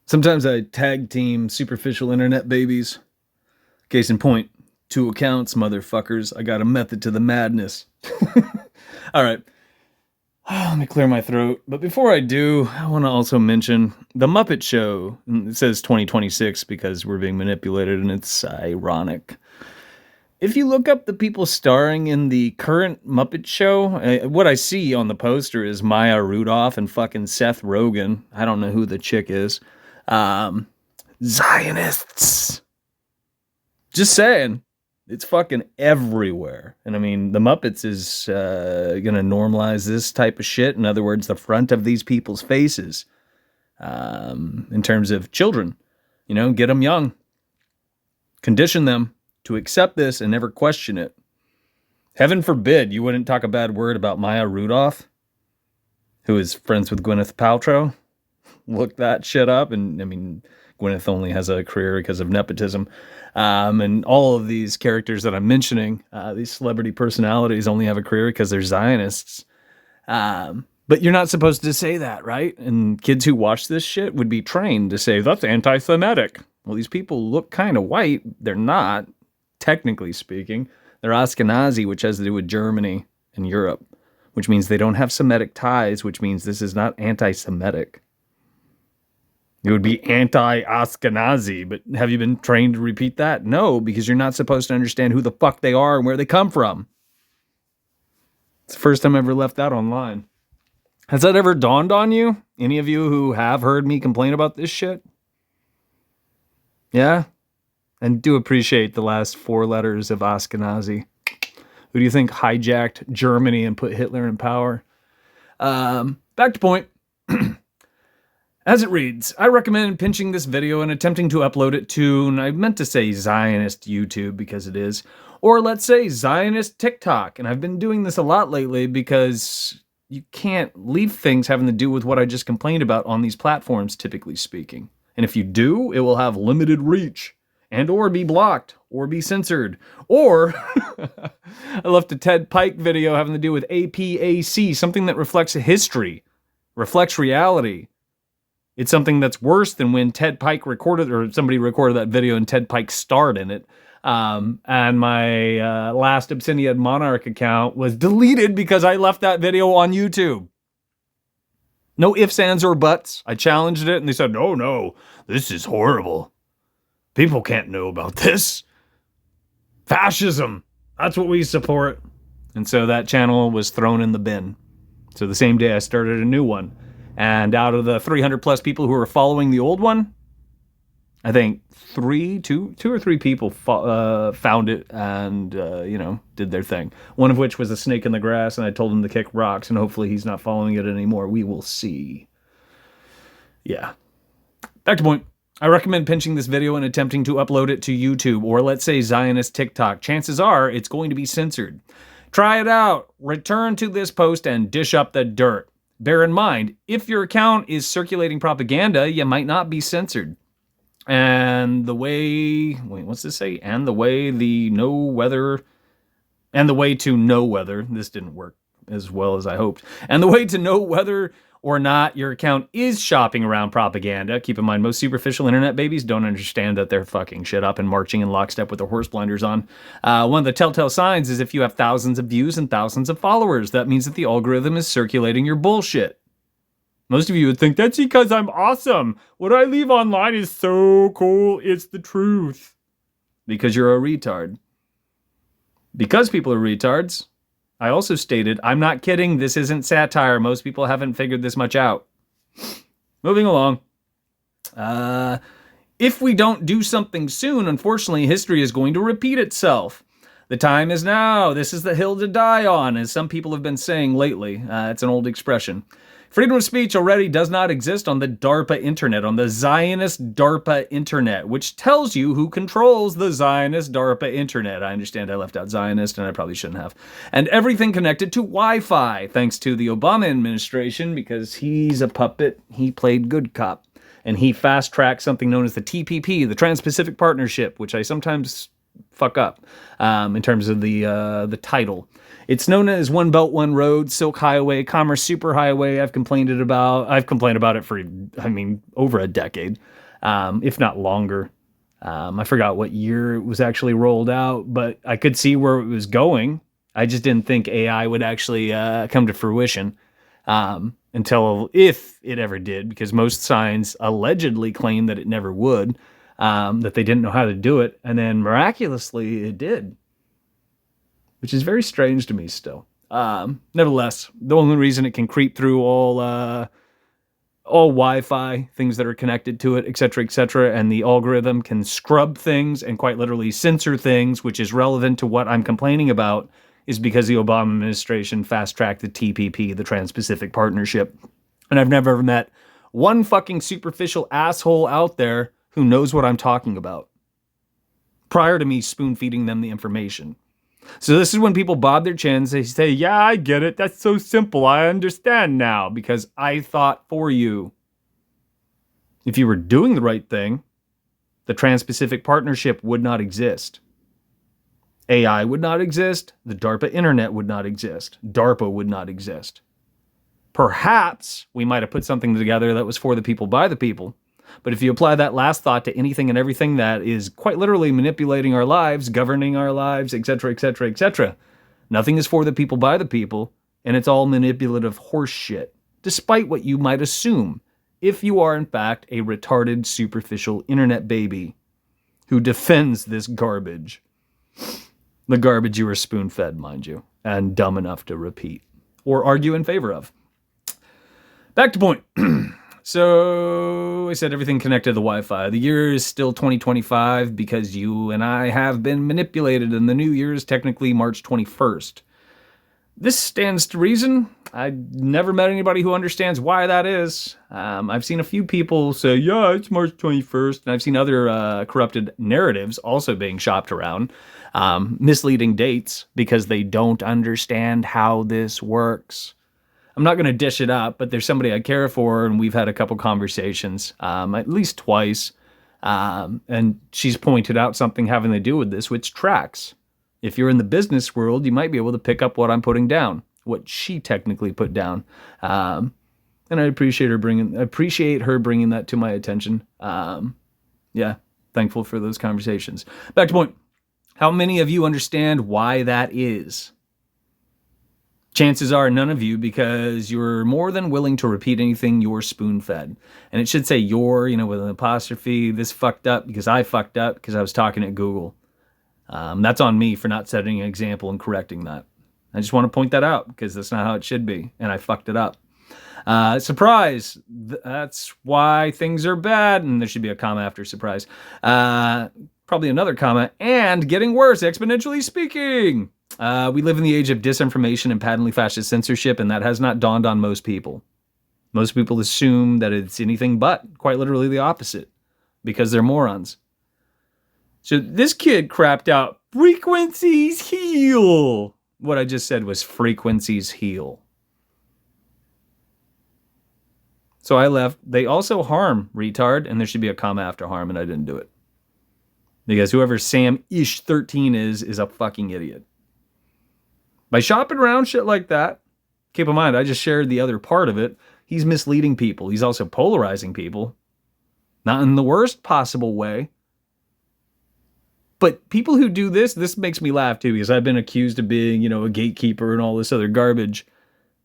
Sometimes I tag team superficial internet babies. Case in point, 2 accounts, motherfuckers. I got a method to the madness. All right. Let me clear my throat. But before I do, I want to also mention The Muppet Show. It says 2026 because we're being manipulated and it's ironic. If you look up the people starring in the current Muppet Show, what I see on the poster is Maya Rudolph and fucking Seth Rogen. I don't know who the chick is. Zionists. Just saying. It's fucking everywhere. And I mean, the Muppets is going to normalize this type of shit. In other words, the front of these people's faces. In terms of children. You know, get them young. Condition them to accept this and never question it. Heaven forbid you wouldn't talk a bad word about Maya Rudolph, who is friends with Gwyneth Paltrow. Look that shit up. And I mean, Gwyneth only has a career because of nepotism. And all of these characters that I'm mentioning, these celebrity personalities only have a career because they're Zionists. But you're not supposed to say that, right? And kids who watch this shit would be trained to say, that's anti-Semitic. Well, these people look kind of white. They're not, technically speaking. They're Ashkenazi, which has to do with Germany and Europe, which means they don't have Semitic ties, which means this is not anti-Semitic. It would be anti-Ashkenazi, but have you been trained to repeat that? No, because you're not supposed to understand who the fuck they are and where they come from. It's the first time I ever left that online. Has that ever dawned on you? Any of you who have heard me complain about this shit? Yeah? And do appreciate the last 4 letters of Ashkenazi. Who do you think hijacked Germany and put Hitler in power? Back to point. As it reads, I recommend pinching this video and attempting to upload it to, and I meant to say Zionist YouTube because it is, or let's say Zionist TikTok. And I've been doing this a lot lately because you can't leave things having to do with what I just complained about on these platforms, typically speaking. And if you do, it will have limited reach and or be blocked or be censored. Or I left a Ted Pike video having to do with APAC, something that reflects history, reflects reality. It's something that's worse than when Ted Pike recorded, or somebody recorded that video and Ted Pike starred in it. And my last Obsidian Monarch account was deleted because I left that video on YouTube. No ifs, ands, or buts. I challenged it and they said, no, this is horrible. People can't know about this. Fascism. That's what we support. And so that channel was thrown in the bin. So the same day I started a new one. And out of the 300 plus people who were following the old one, I think two or three people found it and, did their thing. One of which was a snake in the grass, and I told him to kick rocks, and hopefully he's not following it anymore. We will see. Yeah. Back to point. I recommend pinching this video and attempting to upload it to YouTube, or let's say Zionist TikTok. Chances are it's going to be censored. Try it out. Return to this post and dish up the dirt. Bear in mind, if your account is circulating propaganda, you might not be censored. And the way, what's this say? And the way to know whether, this didn't work as well as I hoped. And the way to know whether or not your account is shopping around propaganda. Keep in mind, most superficial internet babies don't understand that they're fucking shit up and marching in lockstep with their horse blinders on. One of the telltale signs is if you have thousands of views and thousands of followers. That means that the algorithm is circulating your bullshit. Most of you would think, that's because I'm awesome. What I leave online is so cool. It's the truth. Because you're a retard. Because people are retards, I also stated, I'm not kidding, this isn't satire. Most people haven't figured this much out. Moving along. If we don't do something soon, unfortunately, history is going to repeat itself. The time is now. This is the hill to die on, as some people have been saying lately. It's an old expression. Freedom of speech already does not exist on the DARPA internet, on the Zionist DARPA internet, which tells you who controls the Zionist DARPA internet. I understand I left out Zionist, and I probably shouldn't have. And everything connected to Wi-Fi, thanks to the Obama administration, because he's a puppet. He played good cop. And he fast-tracked something known as the TPP, the Trans-Pacific Partnership, which I sometimes fuck up in terms of the title. It's known as One Belt, One Road, Silk Highway, Commerce Superhighway. I've complained about it for, over a decade, if not longer. I forgot what year it was actually rolled out, but I could see where it was going. I just didn't think AI would actually come to fruition until if it ever did, because most signs allegedly claim that it never would, that they didn't know how to do it, and then miraculously it did, which is very strange to me still. Nevertheless, the only reason it can creep through all Wi-Fi, things that are connected to it, etc., and the algorithm can scrub things and quite literally censor things, which is relevant to what I'm complaining about, is because the Obama administration fast-tracked the TPP, the Trans-Pacific Partnership. And I've never met one fucking superficial asshole out there who knows what I'm talking about prior to me spoon-feeding them the information. So this is when people bob their chins. They say, yeah, I get it. That's so simple. I understand now because I thought for you. If you were doing the right thing, the Trans-Pacific Partnership would not exist. AI would not exist. The DARPA internet would not exist. DARPA would not exist. Perhaps we might have put something together that was for the people by the people. But if you apply that last thought to anything and everything that is quite literally manipulating our lives, governing our lives, etc., nothing is for the people by the people, and it's all manipulative horse shit, despite what you might assume, if you are in fact a retarded, superficial internet baby who defends this garbage. The garbage you were spoon-fed, mind you, and dumb enough to repeat or argue in favor of. Back to point. So I said everything connected to the Wi-Fi. The year is still 2025 because you and I have been manipulated, and the new year is technically March 21st. This stands to reason. I've never met anybody who understands why that is. I've seen a few people say, yeah, it's March 21st, and I've seen other corrupted narratives also being shopped around, misleading dates because they don't understand how this works. I'm not going to dish it up, but there's somebody I care for, and we've had a couple conversations, at least twice, and she's pointed out something having to do with this, which tracks. If you're in the business world, you might be able to pick up what I'm putting down, what she technically put down, and I appreciate her bringing that to my attention. Yeah, thankful for those conversations. Back to point. How many of you understand why that is? Chances are none of you, because you're more than willing to repeat anything you're spoon-fed. And it should say you're, with an apostrophe. This fucked up because I fucked up because I was talking at Google. That's on me for not setting an example and correcting that. I just want to point that out because that's not how it should be, and I fucked it up. Surprise! That's why things are bad, and there should be a comma after surprise. Probably another comma, and getting worse, exponentially speaking. We live in the age of disinformation and patently fascist censorship, and that has not dawned on most people. Most people assume that it's anything but, quite literally the opposite, because they're morons. So this kid crapped out, frequencies heal. What I just said was frequencies heal. So I left. They also harm, retard, and there should be a comma after harm, and I didn't do it. Because whoever Sam-ish13 is a fucking idiot. By shopping around shit like that, keep in mind, I just shared the other part of it. He's misleading people. He's also polarizing people. Not in the worst possible way. But people who do this makes me laugh too, because I've been accused of being, a gatekeeper and all this other garbage.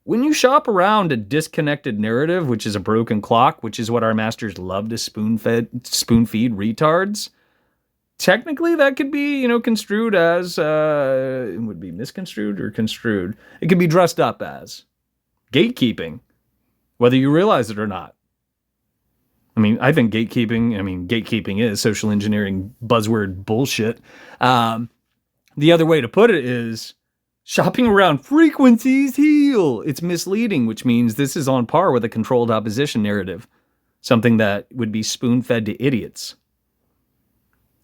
When you shop around a disconnected narrative, which is a broken clock, which is what our masters love to spoon-feed retards, technically that could be, construed as, it would be misconstrued or construed. It could be dressed up as gatekeeping, whether you realize it or not. I think gatekeeping is social engineering buzzword bullshit. The other way to put it is shopping around frequencies heal. It's misleading, which means this is on par with a controlled opposition narrative, something that would be spoon-fed to idiots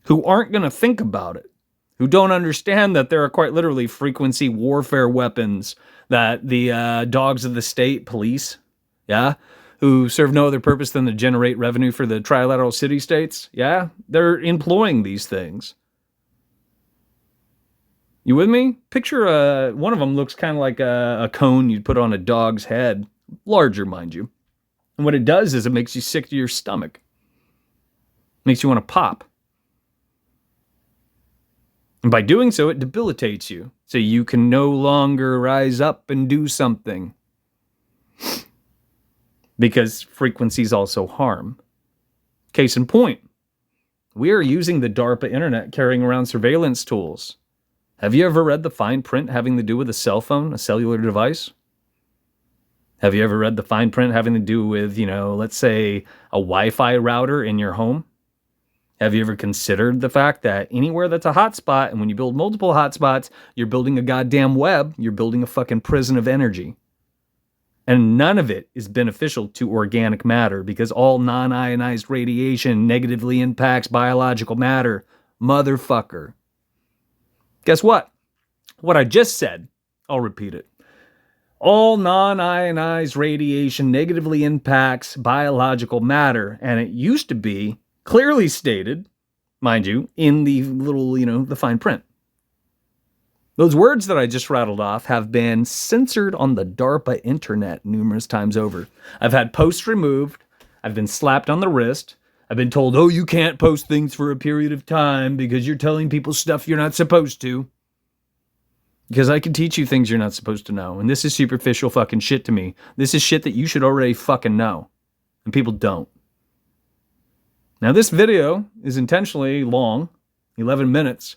who aren't going to think about it, who don't understand that there are quite literally frequency warfare weapons that the dogs of the state police, who serve no other purpose than to generate revenue for the trilateral city-states, they're employing these things. You with me? Picture one of them looks kind of like a cone you'd put on a dog's head. Larger, mind you. And what it does is it makes you sick to your stomach. Makes you want to pop. And by doing so, it debilitates you. So you can no longer rise up and do something. Because frequencies also harm. Case in point, we are using the DARPA internet carrying around surveillance tools. Have you ever read the fine print having to do with a cell phone, a cellular device? Have you ever read the fine print having to do with, let's say a Wi-Fi router in your home? Have you ever considered the fact that anywhere that's a hotspot, and when you build multiple hotspots, you're building a goddamn web, you're building a fucking prison of energy. And none of it is beneficial to organic matter because all non-ionized radiation negatively impacts biological matter. Motherfucker. Guess what? What I just said, I'll repeat it. All non-ionized radiation negatively impacts biological matter. And it used to be clearly stated, mind you, in the little, the fine print. Those words that I just rattled off have been censored on the DARPA internet numerous times over. I've had posts removed. I've been slapped on the wrist. I've been told, oh, you can't post things for a period of time because you're telling people stuff you're not supposed to. Because I can teach you things you're not supposed to know. And this is superficial fucking shit to me. This is shit that you should already fucking know. And people don't. Now, this video is intentionally long, 11 minutes.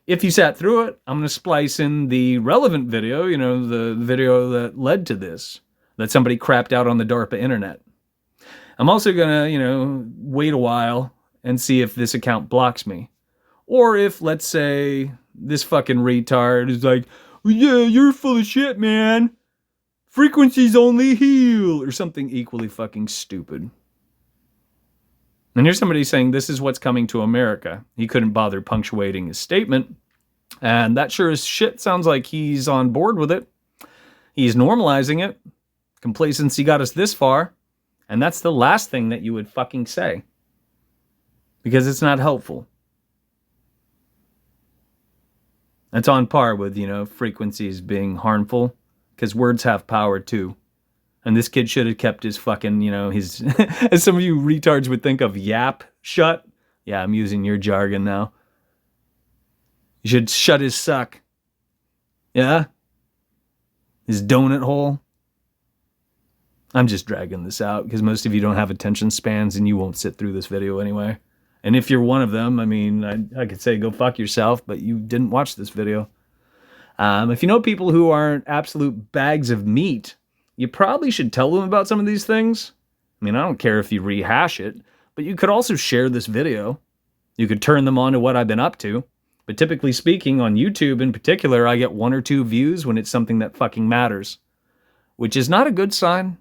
If you sat through it, I'm going to splice in the relevant video, the video that led to this, that somebody crapped out on the DARPA internet. I'm also going to, wait a while and see if this account blocks me. Or if, let's say, this fucking retard is like, yeah, you're full of shit, man. Frequencies only heal, or something equally fucking stupid. And here's somebody saying this is what's coming to America. He couldn't bother punctuating his statement. And that sure as shit sounds like he's on board with it. He's normalizing it. Complacency got us this far. And that's the last thing that you would fucking say. Because it's not helpful. That's on par with, frequencies being harmful. Because words have power too. And this kid should have kept his fucking, his, as some of you retards would think of, yap shut. Yeah, I'm using your jargon now. You should shut his suck. Yeah? His donut hole. I'm just dragging this out because most of you don't have attention spans and you won't sit through this video anyway. And if you're one of them, I could say go fuck yourself, but you didn't watch this video. If you know people who aren't absolute bags of meat, you probably should tell them about some of these things. I don't care if you rehash it, but you could also share this video. You could turn them on to what I've been up to. But typically speaking, on YouTube in particular, I get 1 or 2 views when it's something that fucking matters. Which is not a good sign.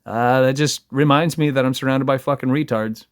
That just reminds me that I'm surrounded by fucking retards.